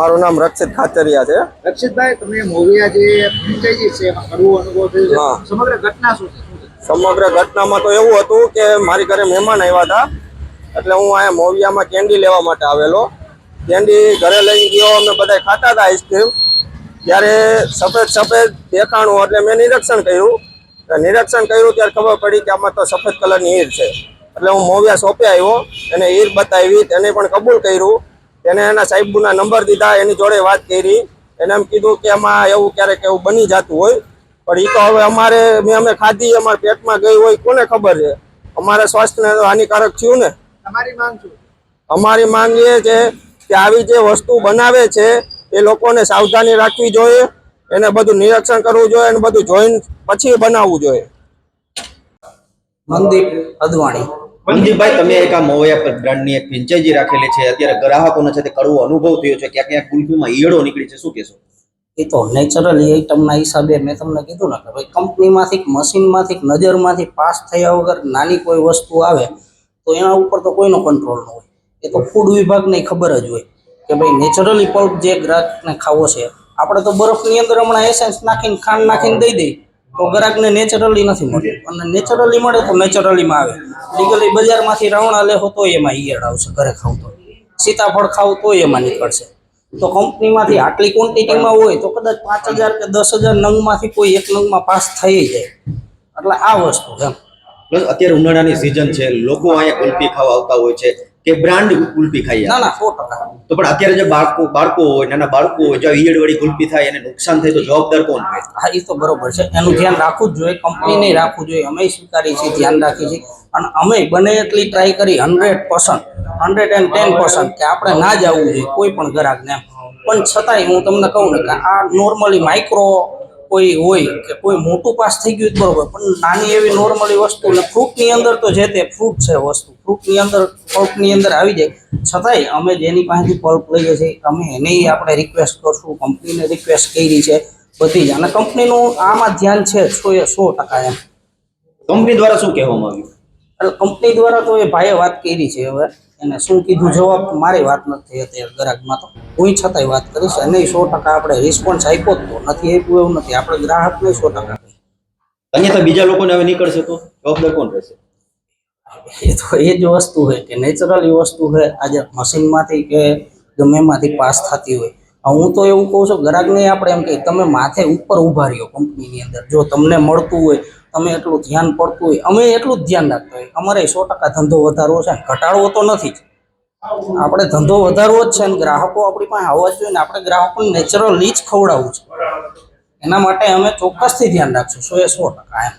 મારું નામ રક્ષિત ખાચરિયા છે. રક્ષિતભાઈ, તમે મોવિયા જે ફ્રેન્ચાઇઝી છે એમાં કરવો અનુભવ થયો છે, સમગ્ર ઘટના શું છે? સમગ્ર ઘટનામાં તો એવું હતું કે મારી ઘરે મહેમાન આવ્યા હતા, એટલે હું અહીંયા મોવિયામાં કેન્ડી લેવા માટે આવેલો. કેન્ડી ઘરે લઈ ગયો, અમે બધા ખાતા હતા આઈસ્ક્રીમ. ત્યારે સફેદ સફેદ દેખાણું, એટલે મેં નિરીક્ષણ કર્યું ત્યારે ખબર પડી કે આમાં તો સફેદ કલરની ઈર છે. એટલે હું મોવિયા શોપે આવ્યો, એને ઈર બતાવી, તેને પણ કબૂલ કર્યું. તેને એના સાહેબના નંબર દીધા, એની જોડે વાત કરી. એને એમ કીધું કે આમાં એવું ક્યારેક એવું બની જતું હોય, પણ એ તો હવે અમે ખાધી, અમારા પેટમાં ગઈ હોય, કોને ખબર છે. અમારા સ્વાસ્થ્યને તો હાનિકારક થયું ને. તમારી માંગ શું? અમારી માંગ એ છે કે આવી જે વસ્તુ બનાવે છે એ લોકોને સાવધાની રાખવી જોઈએ, એને બધું નિરીક્ષણ કરવું જોઈએ અને બધું જોઈને પછી બનાવવું જોઈએ. મનદીપ અદવાણી. મનદીપભાઈ, તમે એક આ મોવિયા બ્રાન્ડની એક ફ્રેન્ચાઇઝી રાખેલી છે, અત્યારે ગ્રાહકોને સાથે કડવો અનુભવ થયો છે, ક્યાંક ક્યાંક કુલ્ફીમાં ઈયળો નીકળી છે, શું કહેશો? એ તો નેચરલી આઈટમના હિસાબે મેં તમને કીધું ને કે ભાઈ કંપનીમાંથી મશીનમાંથી નજરમાંથી પાસ થયા વગર નાની કોઈ વસ્તુ આવે તો એના ઉપર તો કોઈનો કંટ્રોલ ન હોય. એ તો ફૂડ વિભાગને ખબર જ હોય કે ભાઈ નેચરલી પલ્પ જે ગ્રાહકને ખાવો છે. આપણે તો બરફની અંદર હમણાં એસેન્સ નાખીને ખાંડ નાખીને દઈ દઈએ તો ગ્રાહકને નેચરલી નથી મળતું, અને નેચરલી મળે તો નેચરલીમાં આવે. લીગલી બજારમાંથી રાવણા લેવો તો એમાં ઈયળ આવશે, ઘરે ખાવ તો સીતાફળ ખાવ તો એમાં નીકળશે. તો કંપનીમાંથી આટલી ક્વોન્ટિટીમાં હોય તો કદાચ 5000 કે 10000 નંગમાંથી કોઈ એક નંગમાં પાસ થઈ જાય. એટલે આ વસ્તુ એમ. પ્લસ અત્યારે ઉનાળાની સિઝન છે, લોકો અહીંયા કુલ્ફી ખાવા આવતા હોય છે કે બ્રાન્ડ કુલ્ફી ખાઈએ? ના 100%. તો પણ અત્યારે જે બાળકો હોય, નાના બાળકો હોય, જો ઈયળવાળી કુલ્ફી થાય એને નુકસાન થાય તો જવાબદાર કોણ છે? હા, એ તો બરોબર છે, એનું ધ્યાન રાખવું જ જોઈએ, કંપનીને રાખવું જોઈએ. અમે સ્વીકારીએ છીએ, ધ્યાન રાખીએ છીએ, અને અમે બને એટલી ટ્રાય કરી 110% કે આપણે ના જ આવવું જોઈએ કોઈ પણ ગ્રાહકને. પણ છતાંય હું તમને કહું ને કે આ નોર્મલી માઇક્રો કોઈ હોય કે કોઈ મોટું પાસ થઈ ગયું બરોબર, પણ નાની એવી નોર્મલી વસ્તુ ને ફ્રૂટની અંદર તો જે તે ફ્રૂટ છે વસ્તુ ફ્રૂટની અંદર પલ્પની અંદર આવી જાય, છતાંય અમે જેની પાસેથી પલ્પ લઈએ છીએ અમે એને આપણે રિક્વેસ્ટ કરશું, કંપનીને રિક્વેસ્ટ કરી છે બધી જ, અને કંપનીનું આમાં ધ્યાન છે 100% એમ. કંપની દ્વારા શું કહેવામાં આવ્યું? એટલે કંપની દ્વારા તો એ ભાઈએ વાત કરી છે, હવે એને શું કીધું જવાબ મારી વાત નથી અત્યારે ગ્રાહકમાં, તો હું છતાંય વાત કરીશ. અને 100% આપણે રિસ્પોન્સ આપ્યો જ તો નથી આપ્યું એવું નથી, આપણે ગ્રાહકને 100%. અન્યથા બીજા લોકોને હવે નીકળશે તો જવાબદાર કોણ રહેશે? એ તો એ જ વસ્તુ છે કે નેચરલી વસ્તુ છે, આજે મશીનમાંથી કે ગમે એમાંથી પાસ થતી હોય. હું તો એવું કહું છું ગ્રાહકને આપણે એમ કે તમે માથે ઉપર ઊભા રહ્યો કંપનીની અંદર, જો તમને મળતું હોય, તમે એટલું ધ્યાન પડતું હોય, અમે એટલું જ ધ્યાન રાખતા હોય. અમારે 100% ધંધો વધારવો છે, ઘટાડવો તો નથી જ. આપણે ધંધો વધારવો જ છે, અને ગ્રાહકો આપણી પાસે આવવા જ જોઈએ ને આપણે ગ્રાહકોને નેચરલી જ ખવડાવવું છે. એના માટે અમે ચોક્કસથી ધ્યાન રાખશું 100% એમ.